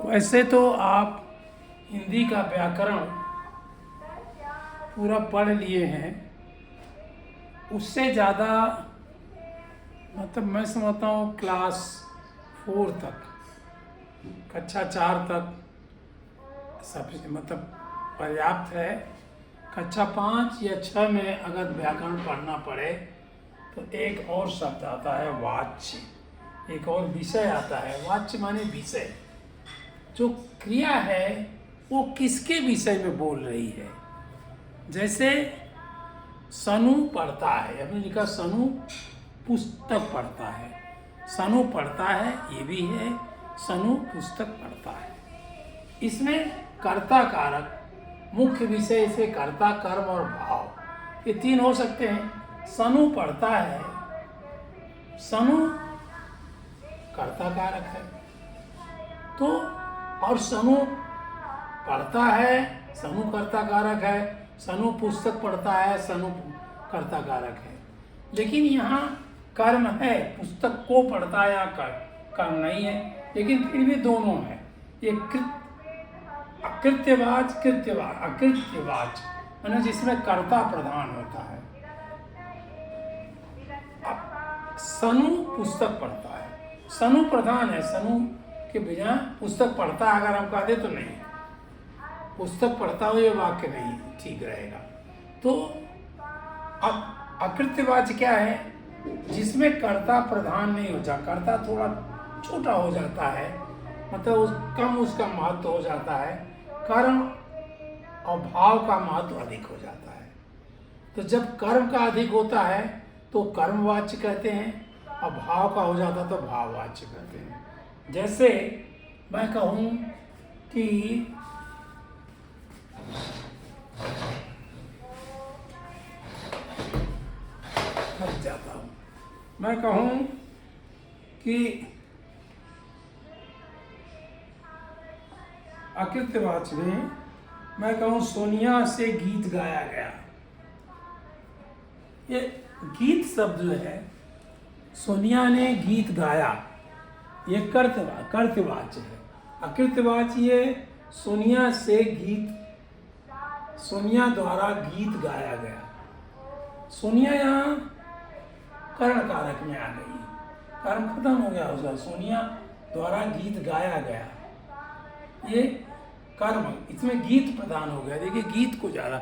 वैसे तो आप हिंदी का व्याकरण पूरा पढ़ लिए हैं, उससे ज़्यादा मतलब मैं समझता हूँ क्लास 4 तक, कक्षा 4 तक सब मतलब पर्याप्त है। कक्षा 5 या 6 में अगर व्याकरण पढ़ना पड़े तो एक और शब्द आता है वाच्य, एक और विषय आता है। वाच्य माने विषय, जो क्रिया है वो किसके विषय में बोल रही है। जैसे सनु पढ़ता है, हमने लिखा सनु पुस्तक पढ़ता है, सनु पढ़ता है ये भी है, सनु पुस्तक पढ़ता है। इसमें कर्ता कारक मुख्य विषय से कर्ता कर्म और भाव ये 3 हो सकते हैं। सनु पढ़ता है, सनु कर्ता कारक है तो, और सनु पढ़ता है, सनु कर्ता कारक है, सनु पुस्तक पढ़ता है, सनु कर्ता कारक है। लेकिन यहाँ कर्म है, पुस्तक को पढ़ता है या कर्म नहीं है, लेकिन फिर भी दोनों है। ये अकृत्यवाच कृत्यवाच, अकृत्यवाच माने जिसमें कर्ता प्रधान होता है। सनु पुस्तक पढ़ता है, सनु प्रधान है, सनु के बिना पुस्तक पढ़ता अगर हम कह दे तो नहीं, पुस्तक पढ़ता हो ये वाक्य नहीं ठीक रहेगा। तो अब अकृत्यवाच क्या है, जिसमें कर्ता प्रधान नहीं हो जाता, कर्ता थोड़ा छोटा हो जाता है, मतलब कम उसका महत्व हो जाता है, कर्म और भाव का महत्व अधिक हो जाता है। तो जब कर्म का अधिक होता है तो कर्मवाच्य कहते हैं, और भाव का हो जाता तो भाववाच्य कहते हैं। जैसे मैं कहूँ कि थक जाता हूँ, मैं कहूँ कि अकृत्यवाच में मैं कहूँ सोनिया से गीत गाया गया। ये गीत शब्द जो है, सोनिया ने गीत गाया, ये कर्तवाच्य है। अकृत्यवाच्य ये सोनिया से गीत, सोनिया द्वारा गीत गाया गया। सोनिया यहाँ कर्ण कारक में आ गई, कर्म खत्म हो गया उसका, सोनिया द्वारा गीत गाया गया, ये कर्म, इसमें गीत प्रधान हो गया। देखिए गीत को ज़्यादा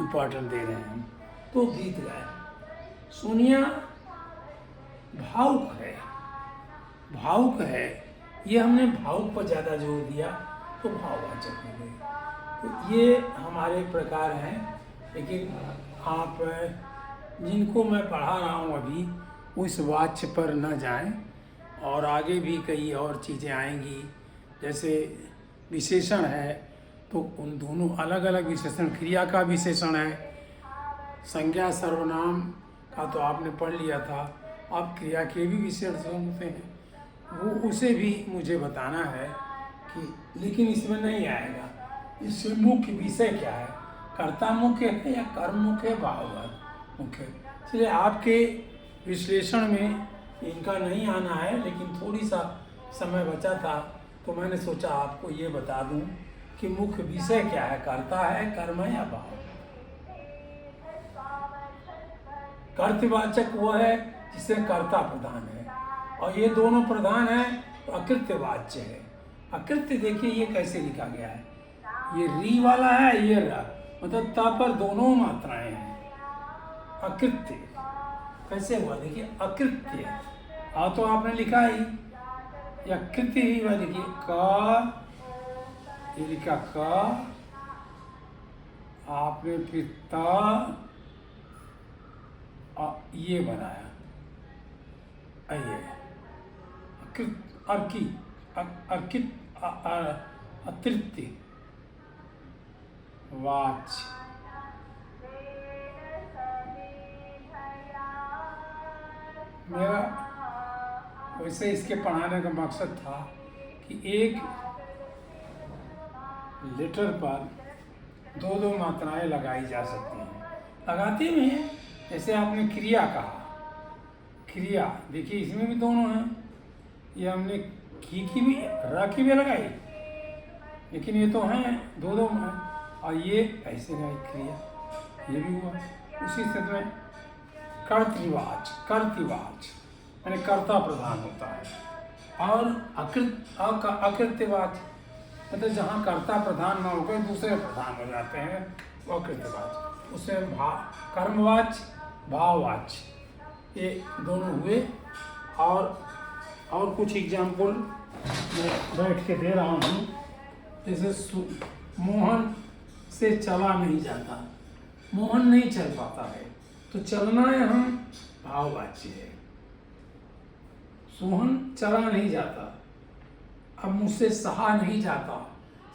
इम्पोर्टेंट दे रहे हैं हम, तो गीत गाया। सोनिया भावुक है, भावुक है, ये हमने भावुक पर ज़्यादा जोर दिया तो भाववाचक हो गए। तो ये हमारे प्रकार हैं, लेकिन आप जिनको मैं पढ़ा रहा हूँ अभी उस वाच्य पर न जाएं, और आगे भी कई और चीज़ें आएंगी। जैसे विशेषण है तो उन दोनों अलग अलग विशेषण, क्रिया का विशेषण है, संज्ञा सर्वनाम का तो आपने पढ़ लिया था, अब क्रिया के भी विशेषण होते हैं, वो उसे भी मुझे बताना है कि, लेकिन इसमें नहीं आएगा। इससे मुख्य विषय क्या है, कर्ता मुख्य है या कर्म मुख्य है, भाव मुख्य। इसलिए आपके विश्लेषण में इनका नहीं आना है, लेकिन थोड़ी सा समय बचा था तो मैंने सोचा आपको ये बता दूं कि मुख्य विषय क्या है, कर्ता है, कर्म है या भाव। कर्तवाचक वो है जिसे कर्ता प्रधान है, और ये दोनों प्रधान है तो अकृत्यवाच्य है। अकृत्य देखिए ये कैसे लिखा गया है, ये री वाला है, ये र, मतलब ता पर दोनों मात्राएं हैं। अकृत्य कैसे हुआ, देखिए अकृत्य, तो आपने लिखा ही, या कृत्य ही हुआ, देखिए का, ये लिखा का, आपने फिर ता, ये बनाया, ये अतृत्य वाच्य। मेरा वैसे इसके पढ़ाने का मकसद था कि एक लेटर पर 2-2 मात्राएं लगाई जा सकती हैं, लगाते भी हैं। जैसे आपने क्रिया कहा, क्रिया देखिए इसमें भी दोनों हैं, ये हमने की भी र की भी लगाई, लेकिन ये तो हैं दो दो हैं, और ये ऐसे का एक क्रिया, ये भी हुआ। उसी स्थिति में कर्तृवाच यानी कर्ता प्रधान होता है, और अकृत्यवाच मतलब जहाँ कर्ता प्रधान न होकर दूसरे प्रधान हो जाते हैं, वो अकृत्यवाच। उससे कर्मवाच भाववाच ये दोनों हुए। और कुछ एग्जाम्पल मैं बैठ के दे रहा हूँ। जैसे मोहन से चला नहीं जाता, मोहन नहीं चल पाता है, तो चलना यहाँ भाववाच्य है। सोहन चला नहीं जाता, अब मुझसे सहा नहीं जाता,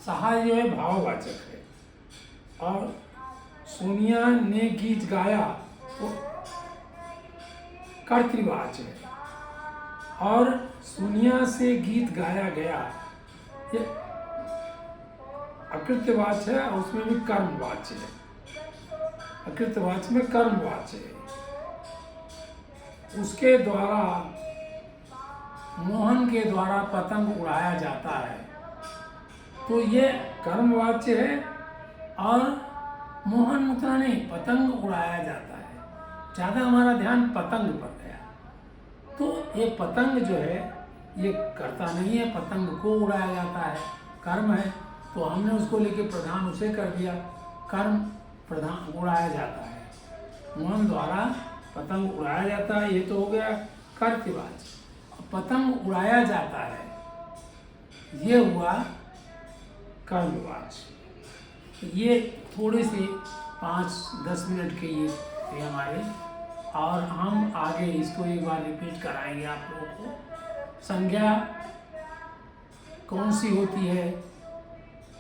सहा जो है भाववाचक है। और सोनिया ने गीत गाया वो कर्तृवाच है, और सोनिया से गीत गाया गया ये अकृत्यवाच है, और उसमें भी कर्मवाच है। अकृत्यवाच में कर्मवाच है। उसके द्वारा मोहन के द्वारा पतंग उड़ाया जाता है, तो ये कर्मवाच्य है। और मोहन उतना नहीं, पतंग उड़ाया जाता है, ज़्यादा हमारा ध्यान पतंग पर गया। तो ये पतंग जो है ये कर्ता नहीं है, पतंग को उड़ाया जाता है, कर्म है। तो हमने उसको लेके प्रधान उसे कर दिया, कर्म प्रधान उड़ाया जाता है, मोहन द्वारा पतंग उड़ाया जाता है, ये तो हो गया कर्तृवाच। पतंग उड़ाया जाता है ये हुआ कर्मवाच। ये थोड़े से 5-10 मिनट के ये थे हमारे, और हम आगे इसको एक बार रिपीट कराएंगे आप लोगों को। संज्ञा कौन सी होती है?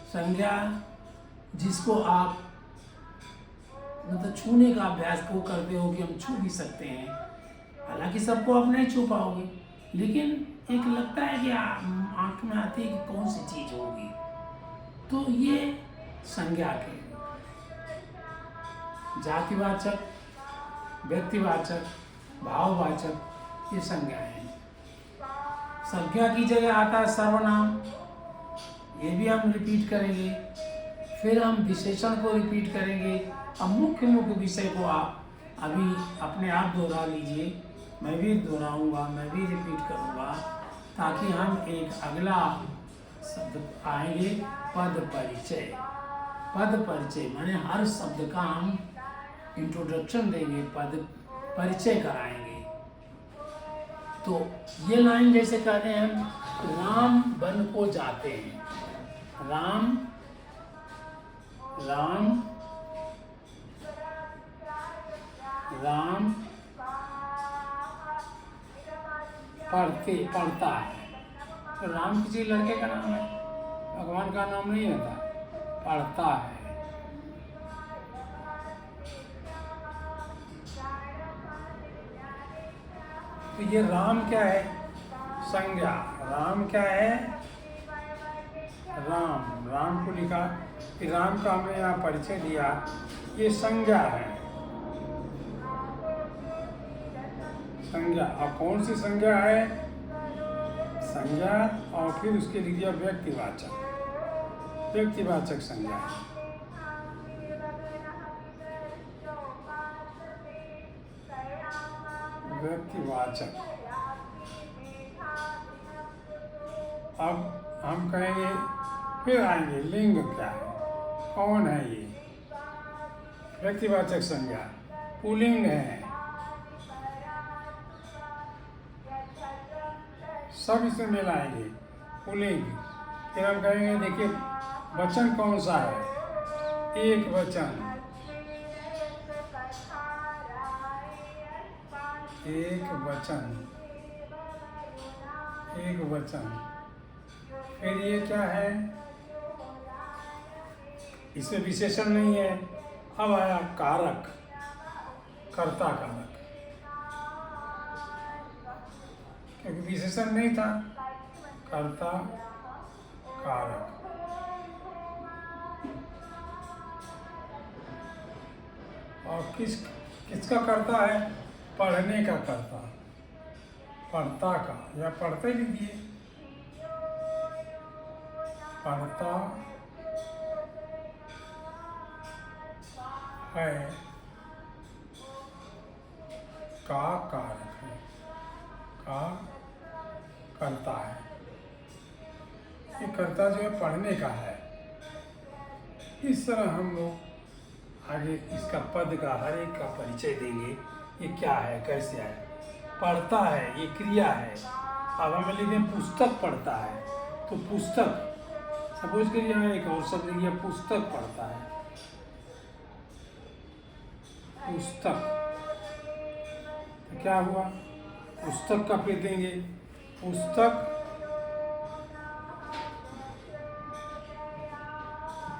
संज्ञा जिसको आप मतलब छूने का अभ्यास को करते हो कि हम छू भी सकते हैं, हालांकि सबको आप नहीं छू पाओगे, लेकिन एक लगता है कि आँख में आती है कि कौन सी चीज़ होगी, तो ये संज्ञा के जातिवाचक, व्यक्तिवाचक, भाववाचक ये संज्ञाएं हैं। संज्ञा की जगह आता है सर्वनाम, ये भी हम रिपीट करेंगे। फिर हम विशेषण को रिपीट करेंगे। अब मुख्य विषय को आप अभी अपने आप दोहरा लीजिए, मैं भी दोहराऊंगा, मैं भी रिपीट करूंगा, ताकि हम एक अगला शब्द आएंगे पद परिचय। पद परिचय माने हर शब्द का हम इंट्रोडक्शन देंगे, पद परिचय कराएंगे। तो ये लाइन जैसे कहते हैं हम, राम वन को जाते हैं, राम राम राम पढ़ता है। तो राम किसी लड़के का नाम है, भगवान का नाम नहीं होता, पढ़ता है। तो ये राम क्या है? संज्ञा। राम क्या है? राम को लिखा कि राम का हमने यहाँ परिचय दिया, ये संज्ञा है। संज्ञा, और कौन सी संज्ञा है? संज्ञा, और फिर उसके लिख दिया व्यक्तिवाचक, व्यक्तिवाचक संज्ञा है। व्यक्तिवाचक। अब हम कहेंगे, फिर आएंगे लिंग क्या है, कौन है ये? व्यक्तिवाचक संज्ञा पुल्लिंग है, सब इसमें मिलाएंगे पुल्लिंग। फिर हम कहेंगे देखिए वचन कौन सा है? एक वचन, एक वचन, एक वचन। फिर ये क्या है? इसमें विशेषण नहीं है। अब आया कारक, कर्ता कारक, क्योंकि विशेषण नहीं था, कर्ता कारक। और किसका कर्ता है? पढ़ने का कर्ता, पढ़ता का, या पढ़ते लिखिए, पढ़ता है का कारक है, का करता है। ये कर्ता जो है पढ़ने का है। इस तरह हम लोग आगे इसका पद का हर एक का परिचय देंगे। ये क्या है, कैसे है। पढ़ता है ये क्रिया है। अब हमें लिखें पुस्तक पढ़ता है, तो पुस्तक सपोज करिए हमें एक और शब्द लिखिए पुस्तक पढ़ता है। पुस्तक तो क्या हुआ, पुस्तक का फिर देंगे पुस्तक,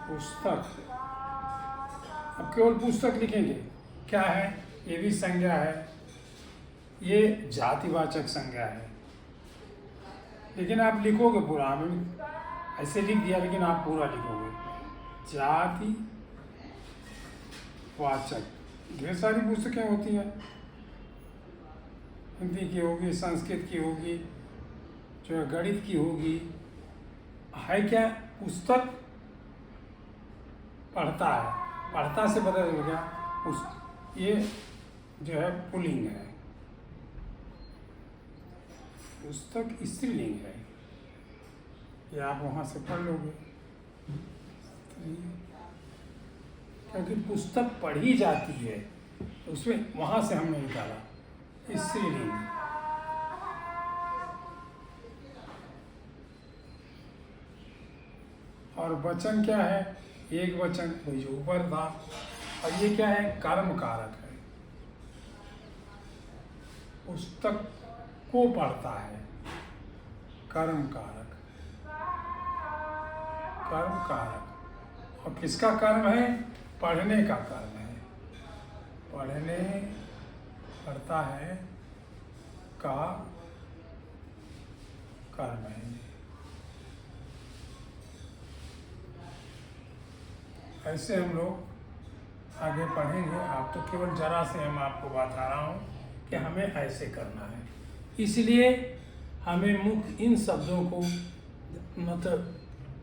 पुस्तक। अब केवल पुस्तक लिखेंगे, क्या है, ये भी संज्ञा है, ये जातिवाचक संज्ञा है। लेकिन आप लिखोगे पूरा, हमें ऐसे लिख दिया लेकिन आप पूरा लिखोगे। जाति वाचक, ढेर सारी पुस्तकें होती हैं, हिंदी की होगी, संस्कृत की होगी, जो है गणित की होगी। है क्या, पुस्तक पढ़ता है। पढ़ता से पता चल गया ये जो है पुल्लिंग है, पुस्तक स्त्रीलिंग है। ये आप वहाँ से पढ़ लोगे, क्योंकि पुस्तक पढ़ी जाती है तो उसमें वहाँ से हमने निकाला स्त्रीलिंग। और वचन क्या है, एक वचन वही जो ऊपर था। और ये क्या है, कर्म कारक है। पुस्तक को पढ़ता है, कर्म कारक, कर्म कारक। और किसका कर्म है, पढ़ने का कर्म है। पढ़ने पढ़ता है का कर्म है। ऐसे हम लोग आगे पढ़ेंगे। आप तो केवल जरा से हम आपको बता रहा हूँ कि हमें ऐसे करना है। इसलिए हमें मुख्य इन शब्दों को मतलब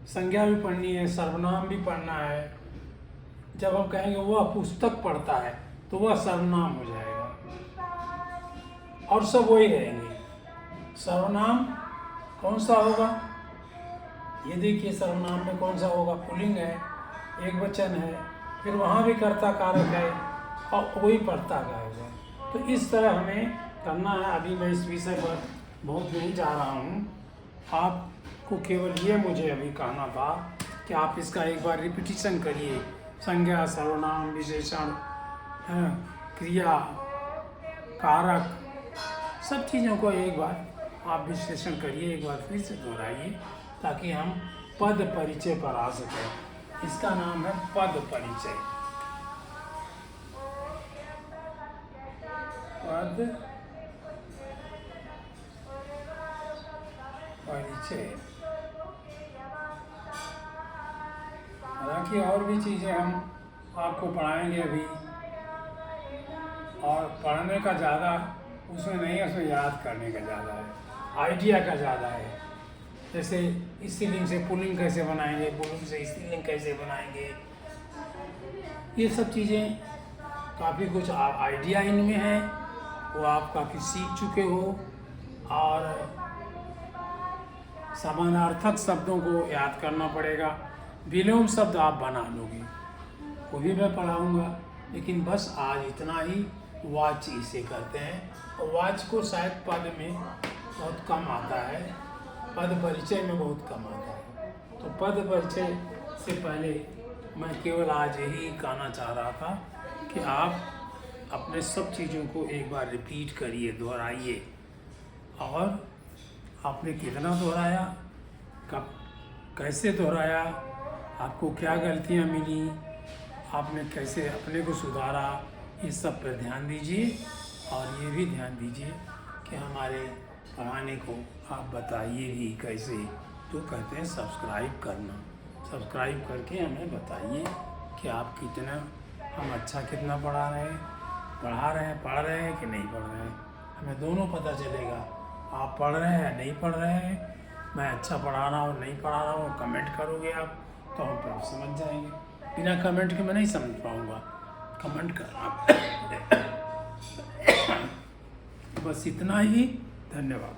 संज्ञा भी पढ़नी है, सर्वनाम भी पढ़ना है। जब हम कहेंगे वह पुस्तक पढ़ता है तो वह सर्वनाम हो जाएगा और सब वही रहेंगे। सर्वनाम कौन सा होगा, ये देखिए सर्वनाम में कौन सा होगा, पुल्लिंग है, एक वचन है, फिर वहाँ भी कर्ता कारक है और वही पढ़ता गाएगा। तो इस तरह हमें करना है। अभी मैं इस विषय पर बहुत नहीं जा रहा हूँ, आपको केवल ये मुझे अभी कहना था कि आप इसका एक बार रिपीटिशन करिए। संज्ञा, सर्वनाम, विशेषण, क्रिया, कारक, सब चीज़ों को एक बार आप विश्लेषण करिए, एक बार फिर से दोहराइए ताकि हम पद परिचय पर आ सकें। इसका नाम है पद परिचय। पद परिचय। हालांकि और भी चीज़ें हम आपको पढ़ाएंगे अभी, और पढ़ने का ज़्यादा उसमें नहीं है, उसमें याद करने का ज़्यादा है, आइडिया का ज़्यादा है। जैसे स्त्रीलिंग से पुल्लिंग कैसे बनाएंगे, पुल्लिंग से स्त्रीलिंग कैसे बनाएंगे, ये सब चीज़ें काफ़ी कुछ आइडिया इनमें है, वो आप काफ़ी सीख चुके हो। और समानार्थक शब्दों को याद करना पड़ेगा। विलोम शब्द आप बना लोगे, वो भी मैं पढ़ाऊँगा। लेकिन बस आज इतना ही। वाच इसे करते हैं, और वाच को शायद पद में बहुत कम आता है, पद परिचय में बहुत कम आता है। तो पद परिचय से पहले मैं केवल आज यही कहना चाह रहा था कि आप अपने सब चीज़ों को एक बार रिपीट करिए, दोहराइए। और आपने कितना दोहराया, कब, कैसे दोहराया, आपको क्या गलतियाँ मिली, आपने कैसे अपने को सुधारा, इस सब पर ध्यान दीजिए। और ये भी ध्यान दीजिए कि हमारे पढ़ाने को आप बताइए भी कैसे, तो कहते हैं सब्सक्राइब करना। सब्सक्राइब करके हमें बताइए कि आप कितना, हम अच्छा कितना पढ़ा रहे हैं, पढ़ रहे हैं कि नहीं पढ़ रहे हैं। हमें दोनों पता चलेगा, आप पढ़ रहे हैं या नहीं पढ़ रहे हैं, मैं अच्छा पढ़ा रहा हूँ नहीं पढ़ा रहा हूँ, कमेंट करोगे आप तो हम फिर समझ जाएंगे। बिना कमेंट के मैं नहीं समझ पाऊँगा, कमेंट करना। बस इतना ही, धन्यवाद।